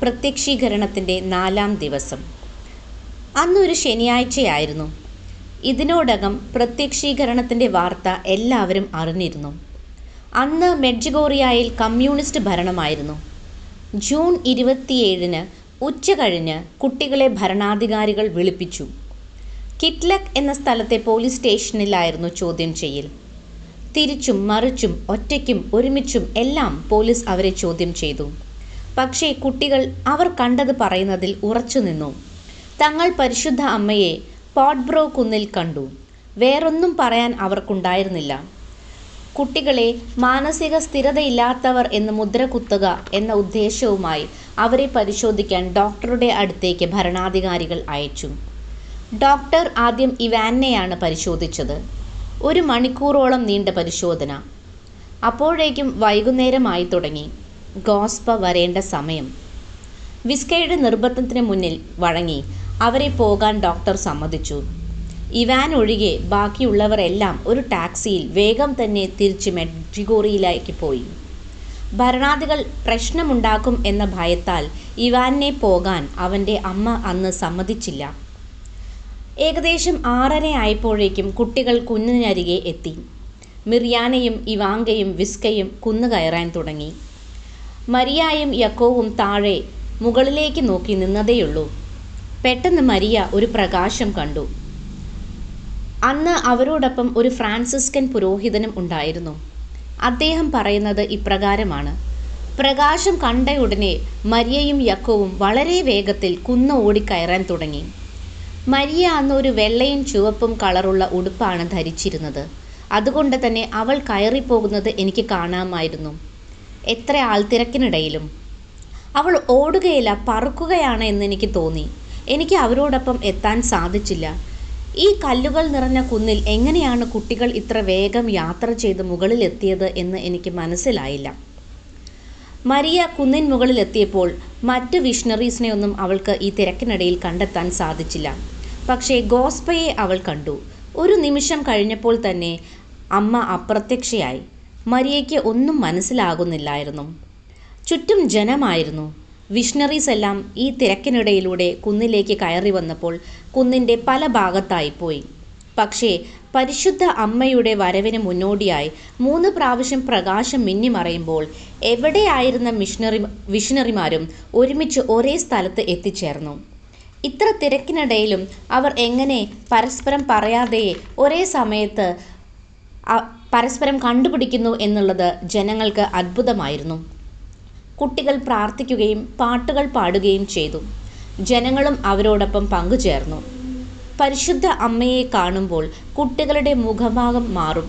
പ്രത്യക്ഷീകരണത്തിൻ്റെ 4-ാം ദിവസം. അന്നൊരു ശനിയാഴ്ചയായിരുന്നു. ഇതിനോടകം പ്രത്യക്ഷീകരണത്തിൻ്റെ വാർത്ത എല്ലാവരും അറിഞ്ഞിരുന്നു. അന്ന് മെഡ്ജുഗോറിയയിൽ കമ്മ്യൂണിസ്റ്റ് ഭരണമായിരുന്നു. ജൂൺ 27-ന് ഉച്ചകഴിഞ്ഞ് കുട്ടികളെ ഭരണാധികാരികൾ വിളിപ്പിച്ചു. കിറ്റ്ലക് എന്ന സ്ഥലത്തെ പോലീസ് സ്റ്റേഷനിലായിരുന്നു ചോദ്യം ചെയ്യൽ. തിരിച്ചും മറിച്ചും ഒറ്റയ്ക്കും ഒരുമിച്ചും എല്ലാം പോലീസ് അവരെ ചോദ്യം ചെയ്തു. പക്ഷേ കുട്ടികൾ അവർ കണ്ടത് പറയുന്നതിൽ ഉറച്ചു നിന്നു. തങ്ങൾ പരിശുദ്ധ അമ്മയെ പോട്ട്ബ്രോ കുന്നിൽ കണ്ടു. വേറൊന്നും പറയാൻ അവർക്കുണ്ടായിരുന്നില്ല. കുട്ടികളെ മാനസിക സ്ഥിരതയില്ലാത്തവർ എന്ന് മുദ്ര കുത്തുക എന്ന ഉദ്ദേശവുമായി അവരെ പരിശോധിക്കാൻ ഡോക്ടറുടെ അടുത്തേക്ക് ഭരണാധികാരികൾ അയച്ചു. ഡോക്ടർ ആദ്യം ഇവാനെയാണ് പരിശോധിച്ചത്. 1 മണിക്കൂറോളം നീണ്ട പരിശോധന. അപ്പോഴേക്കും വൈകുന്നേരമായി തുടങ്ങി. ഗോസ്പ വരേണ്ട സമയം. വിസ്കയുടെ നിർബന്ധത്തിന് മുന്നിൽ വഴങ്ങി അവരെ പോകാൻ ഡോക്ടർ സമ്മതിച്ചു. ഇവാൻ ഒഴികെ ബാക്കിയുള്ളവരെല്ലാം ഒരു ടാക്സിയിൽ വേഗം തന്നെ തിരിച്ച് മെഡ്ജുഗോറിയയിലേക്ക് പോയി. ഭരണാധികൾ പ്രശ്നമുണ്ടാക്കും എന്ന ഭയത്താൽ ഇവാനെ പോകാൻ അവൻ്റെ അമ്മ അന്ന് സമ്മതിച്ചില്ല. ഏകദേശം 6:30 ആയപ്പോഴേക്കും കുട്ടികൾ കുന്നിനരികെ എത്തി. മിറിയാനയും ഇവാങ്കയും വിസ്കയും കുന്ന് കയറാൻ തുടങ്ങി. മരിയായും യാക്കോവും താഴെ മുകളിലേക്ക് നോക്കി നിന്നതേയുള്ളൂ. പെട്ടെന്ന് മരിയ ഒരു പ്രകാശം കണ്ടു. അന്ന് അവരോടൊപ്പം ഒരു ഫ്രാൻസിസ്കൻ പുരോഹിതനും ഉണ്ടായിരുന്നു. അദ്ദേഹം പറയുന്നത് ഇപ്രകാരമാണ്: പ്രകാശം കണ്ടയുടനെ മരിയയും യാക്കോവും വളരെ വേഗത്തിൽ കുന്ന് ഓടിക്കയറാൻ തുടങ്ങി. മരിയ അന്ന് ഒരു വെള്ളയും ചുവപ്പും കളറുള്ള ഉടുപ്പാണ് ധരിച്ചിരുന്നത്. അതുകൊണ്ട് തന്നെ അവൾ കയറിപ്പോകുന്നത് എനിക്ക് കാണാമായിരുന്നു, എത്ര ആൾത്തിരക്കിനിടയിലും. അവൾ ഓടുകയില്ല, പറക്കുകയാണ് എന്നെനിക്ക് തോന്നി. എനിക്ക് അവരോടൊപ്പം എത്താൻ സാധിച്ചില്ല. ഈ കല്ലുകൾ നിറഞ്ഞ കുന്നിൽ എങ്ങനെയാണ് കുട്ടികൾ ഇത്ര വേഗം യാത്ര ചെയ്ത് മുകളിലെത്തിയത് എന്ന് എനിക്ക് മനസ്സിലായില്ല. മരിയ കുന്നിൻ മുകളിലെത്തിയപ്പോൾ മറ്റ് വിഷണറീസിനെയൊന്നും അവൾക്ക് ഈ തിരക്കിനിടയിൽ കണ്ടെത്താൻ സാധിച്ചില്ല. പക്ഷേ ഗോസ്പയെ അവൾ കണ്ടു. ഒരു നിമിഷം കഴിഞ്ഞപ്പോൾ തന്നെ അമ്മ അപ്രത്യക്ഷയായി. മരിയയ്ക്ക് ഒന്നും മനസ്സിലാകുന്നില്ലായിരുന്നു. ചുറ്റും ജനമായിരുന്നു. വിഷണറീസ് എല്ലാം ഈ തിരക്കിനിടയിലൂടെ കുന്നിലേക്ക് കയറി വന്നപ്പോൾ കുന്നിൻ്റെ പല ഭാഗത്തായിപ്പോയി. പക്ഷേ പരിശുദ്ധ അമ്മയുടെ വരവിന് മുന്നോടിയായി 3 പ്രാവശ്യം പ്രകാശം മിന്നിമറയുമ്പോൾ എവിടെയായിരുന്ന വിഷണറിമാരും ഒരുമിച്ച് ഒരേ സ്ഥലത്ത് എത്തിച്ചേർന്നു. ഇത്ര തിരക്കിനിടയിലും അവർ എങ്ങനെ പരസ്പരം പറയാതെ ഒരേ സമയത്ത് പരസ്പരം കണ്ടുപിടിക്കുന്നു എന്നുള്ളത് ജനങ്ങൾക്ക് അത്ഭുതമായിരുന്നു. കുട്ടികൾ പ്രാർത്ഥിക്കുകയും പാട്ടുകൾ പാടുകയും ചെയ്തു. ജനങ്ങളും അവരോടൊപ്പം പങ്കുചേർന്നു. പരിശുദ്ധ അമ്മയെ കാണുമ്പോൾ കുട്ടികളുടെ മുഖഭാവം മാറും.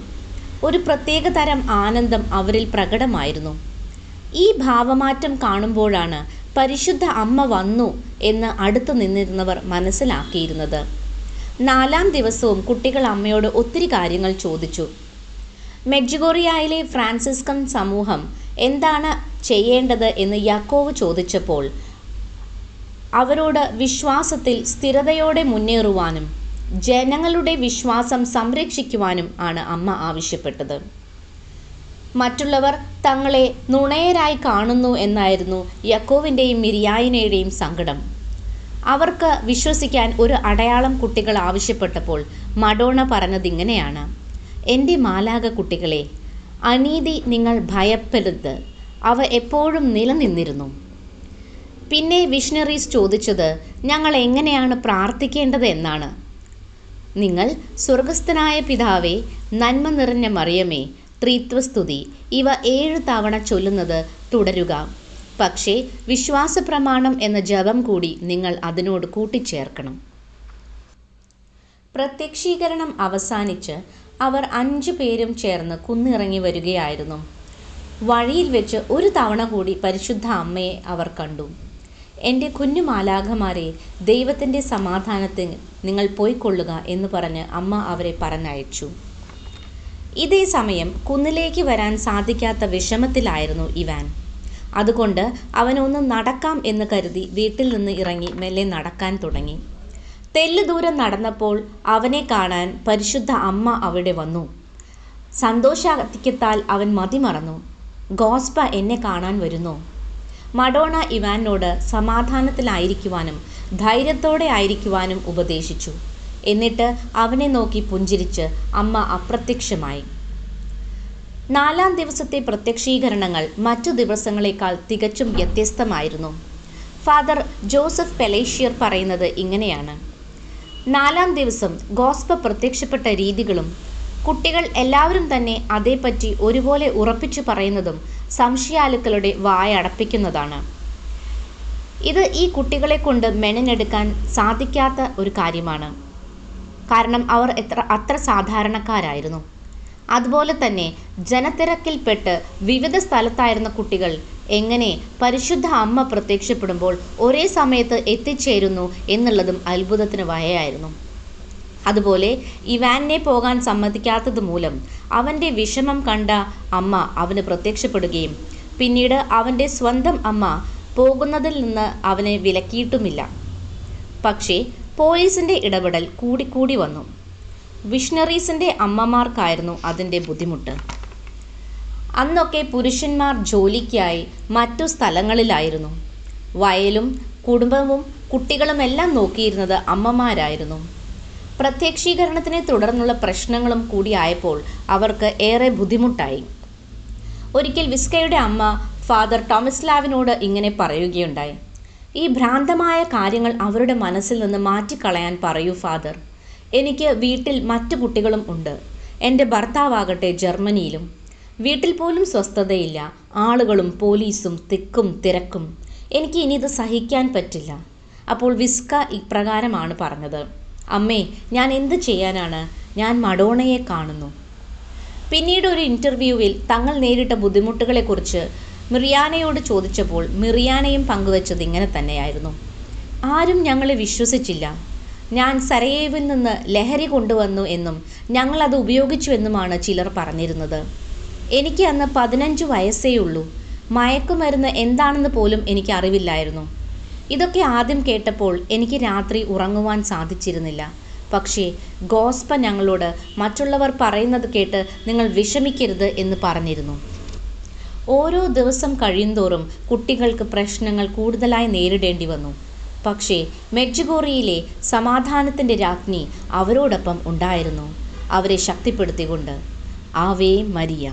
ഒരു പ്രത്യേക തരം ആനന്ദം അവരിൽ പ്രകടമായിരുന്നു. ഈ ഭാവമാറ്റം കാണുമ്പോഴാണ് പരിശുദ്ധ അമ്മ വന്നു എന്ന് അടുത്തു നിന്നിരുന്നവർ മനസ്സിലാക്കിയിരുന്നത്. 4-ാം ദിവസവും കുട്ടികൾ അമ്മയോട് ഒത്തിരി കാര്യങ്ങൾ ചോദിച്ചു. മെഡ്ജുഗോറിയയിലെ ഫ്രാൻസിസ്കൻ സമൂഹം എന്താണ് ചെയ്യേണ്ടത് എന്ന് യാക്കോവ് ചോദിച്ചപ്പോൾ അവരോട് വിശ്വാസത്തിൽ സ്ഥിരതയോടെ മുന്നേറുവാനും ജനങ്ങളുടെ വിശ്വാസം സംരക്ഷിക്കുവാനും ആണ് അമ്മ ആവശ്യപ്പെട്ടത്. മറ്റുള്ളവർ തങ്ങളെ നുണയരായി കാണുന്നു എന്നായിരുന്നു യാക്കോവിൻ്റെയും മിരിയായിനയുടെയും സങ്കടം. അവർക്ക് വിശ്വസിക്കാൻ ഒരു അടയാളം കുട്ടികൾ ആവശ്യപ്പെട്ടപ്പോൾ മഡോണ പറഞ്ഞതിങ്ങനെയാണ്: എൻ്റെ മാലാഖ കുട്ടികളെ, അനീതി നിങ്ങൾ ഭയപ്പെടരുത്, അവ എപ്പോഴും നിലനിന്നിരുന്നു. പിന്നെ വിഷണറീസ് ചോദിച്ചത് ഞങ്ങൾ എങ്ങനെയാണ് പ്രാർത്ഥിക്കേണ്ടത് എന്നാണ്. നിങ്ങൾ സ്വർഗസ്ഥനായ പിതാവേ, നന്മ നിറഞ്ഞ മറിയമേ, ത്രിത്വസ്തുതി ഇവ 7 തവണ ചൊല്ലുന്നത് തുടരുക. പക്ഷേ വിശ്വാസപ്രമാണം എന്ന ജപം കൂടി നിങ്ങൾ അതിനോട് കൂട്ടിച്ചേർക്കണം. പ്രത്യക്ഷീകരണം അവസാനിച്ച് അവർ 5 പേരും ചേർന്ന് കുന്നിറങ്ങി വരികയായിരുന്നു. വഴിയിൽ വെച്ച് ഒരു തവണ കൂടി പരിശുദ്ധ അമ്മയെ അവർ കണ്ടു. എൻ്റെ കുഞ്ഞു മാലാഖമാരെ, ദൈവത്തിൻ്റെ സമാധാനത്തിന് നിങ്ങൾ പോയിക്കൊള്ളുക എന്ന് പറഞ്ഞ് അമ്മ അവരെ പറഞ്ഞയച്ചു. ഇതേ സമയം കുന്നിലേക്ക് വരാൻ സാധിക്കാത്ത വിഷമത്തിലായിരുന്നു ഇവാൻ. അതുകൊണ്ട് അവനൊന്ന് നടക്കാം എന്ന് കരുതി വീട്ടിൽ നിന്ന് ഇറങ്ങി മെല്ലെ നടക്കാൻ തുടങ്ങി. തെല്ല് ദൂരം നടന്നപ്പോൾ അവനെ കാണാൻ പരിശുദ്ധ അമ്മ അവിടെ വന്നു. സന്തോഷാധിക്യത്താൽ അവൻ മതിമറന്നു. ഗോസ്പ എന്നെ കാണാൻ വരുന്നോ? മഡോണ ഇവാനോട് സമാധാനത്തിലായിരിക്കുവാനും ധൈര്യത്തോടെ ആയിരിക്കുവാനും ഉപദേശിച്ചു. എന്നിട്ട് അവനെ നോക്കി പുഞ്ചിരിച്ച് അമ്മ അപ്രത്യക്ഷമായി. 4-ാം ദിവസത്തെ പ്രത്യക്ഷീകരണങ്ങൾ മറ്റു ദിവസങ്ങളേക്കാൾ തികച്ചും വ്യത്യസ്തമായിരുന്നു. ഫാദർ ജോസഫ് പെലേഷ്യർ പറയുന്നത് ഇങ്ങനെയാണ്: 4-ാം ദിവസം ഗോസ്പ പ്രത്യക്ഷപ്പെട്ട രീതികളും കുട്ടികൾ എല്ലാവരും തന്നെ അതേപ്പറ്റി ഒരുപോലെ ഉറപ്പിച്ചു പറയുന്നതും സംശയാലുക്കളുടെ വായടപ്പിക്കുന്നതാണ്. ഇത് ഈ കുട്ടികളെ കൊണ്ട് മെനഞ്ഞെടുക്കാൻ സാധിക്കാത്ത ഒരു കാര്യമാണ്. കാരണം അവർ അത്ര സാധാരണക്കാരായിരുന്നു. അതുപോലെ തന്നെ ജനത്തിരക്കിൽപ്പെട്ട് വിവിധ സ്ഥലത്തായിരുന്ന കുട്ടികൾ എങ്ങനെ പരിശുദ്ധ അമ്മ പ്രത്യക്ഷപ്പെടുമ്പോൾ ഒരേ സമയത്ത് എത്തിച്ചേരുന്നു എന്നുള്ളതും അത്ഭുതത്തിന് വകയായിരുന്നു. അതുപോലെ ഇവാനെ പോകാൻ സമ്മതിക്കാത്തത് മൂലം അവൻ്റെ വിഷമം കണ്ട അമ്മ അവന് പ്രത്യക്ഷപ്പെടുകയും പിന്നീട് അവൻ്റെ സ്വന്തം അമ്മ പോകുന്നതിൽ നിന്ന് അവനെ വിലക്കിയിട്ടുമില്ല. പക്ഷേ പോലീസിൻ്റെ ഇടപെടൽ കൂടിക്കൂടി വന്നു. മിഷണറീസിൻ്റെ അമ്മമാർക്കായിരുന്നു അതിൻ്റെ ബുദ്ധിമുട്ട്. അന്നൊക്കെ പുരുഷന്മാർ ജോലിക്കായി മറ്റു സ്ഥലങ്ങളിലായിരുന്നു. വയലും കുടുംബവും കുട്ടികളുമെല്ലാം നോക്കിയിരുന്നത് അമ്മമാരായിരുന്നു. പ്രത്യക്ഷീകരണത്തിനെ തുടർന്നുള്ള പ്രശ്നങ്ങളും കൂടിയായപ്പോൾ അവർക്ക് ഏറെ ബുദ്ധിമുട്ടായി. ഒരിക്കൽ വിസ്കയുടെ അമ്മ ഫാദർ ടോമിസ്ലാവിനോട് ഇങ്ങനെ പറയുകയുണ്ടായി: ഈ ഭ്രാന്തമായ കാര്യങ്ങൾ അവരുടെ മനസ്സിൽ നിന്ന് മാറ്റിക്കളയാൻ പറയൂ ഫാദർ. എനിക്ക് വീട്ടിൽ മറ്റു കുട്ടികളും ഉണ്ട്. എൻ്റെ ഭർത്താവാകട്ടെ ജർമ്മനിയിലും. വീട്ടിൽ പോലും സ്വസ്ഥതയില്ല. ആളുകളും പോലീസും തിക്കും തിരക്കും. എനിക്ക് ഇനി ഇത് സഹിക്കാൻ പറ്റില്ല. അപ്പോൾ വിസ്ക ഇപ്രകാരമാണ് പറഞ്ഞത്: അമ്മേ, ഞാൻ എന്ത് ചെയ്യാനാണ്? ഞാൻ മഡോണയെ കാണുന്നു. പിന്നീട് ഒരു ഇൻ്റർവ്യൂവിൽ തങ്ങൾ നേരിട്ട ബുദ്ധിമുട്ടുകളെക്കുറിച്ച് മിറിയാനയോട് ചോദിച്ചപ്പോൾ മിറിയാനയും പങ്കുവച്ചത് ഇങ്ങനെ തന്നെയായിരുന്നു: ആരും ഞങ്ങളെ വിശ്വസിച്ചില്ല. ഞാൻ സരയേവിൽ നിന്ന് ലഹരി കൊണ്ടുവന്നു എന്നും ഞങ്ങളത് ഉപയോഗിച്ചു എന്നുമാണ് ചിലർ പറഞ്ഞിരുന്നത്. എനിക്ക് അന്ന് 15 വയസ്സേയുള്ളൂ. മയക്കുമരുന്ന് എന്താണെന്ന് പോലും എനിക്ക് അറിവില്ലായിരുന്നു. ഇതൊക്കെ ആദ്യം കേട്ടപ്പോൾ എനിക്ക് രാത്രി ഉറങ്ങുവാൻ സാധിച്ചിരുന്നില്ല. പക്ഷേ ഗോസ്പ ഞങ്ങളോട് മറ്റുള്ളവർ പറയുന്നത് കേട്ട് നിങ്ങൾ വിഷമിക്കരുത് എന്ന് പറഞ്ഞിരുന്നു. ഓരോ ദിവസം കഴിയുന്തോറും കുട്ടികൾക്ക് പ്രശ്നങ്ങൾ കൂടുതലായി നേരിടേണ്ടി വന്നു. പക്ഷേ മെഡ്ജുഗോറിയയിലെ സമാധാനത്തിൻ്റെ രാജ്ഞി അവരോടൊപ്പം ഉണ്ടായിരുന്നു, അവരെ ശക്തിപ്പെടുത്തിക്കൊണ്ട്. Ave Maria.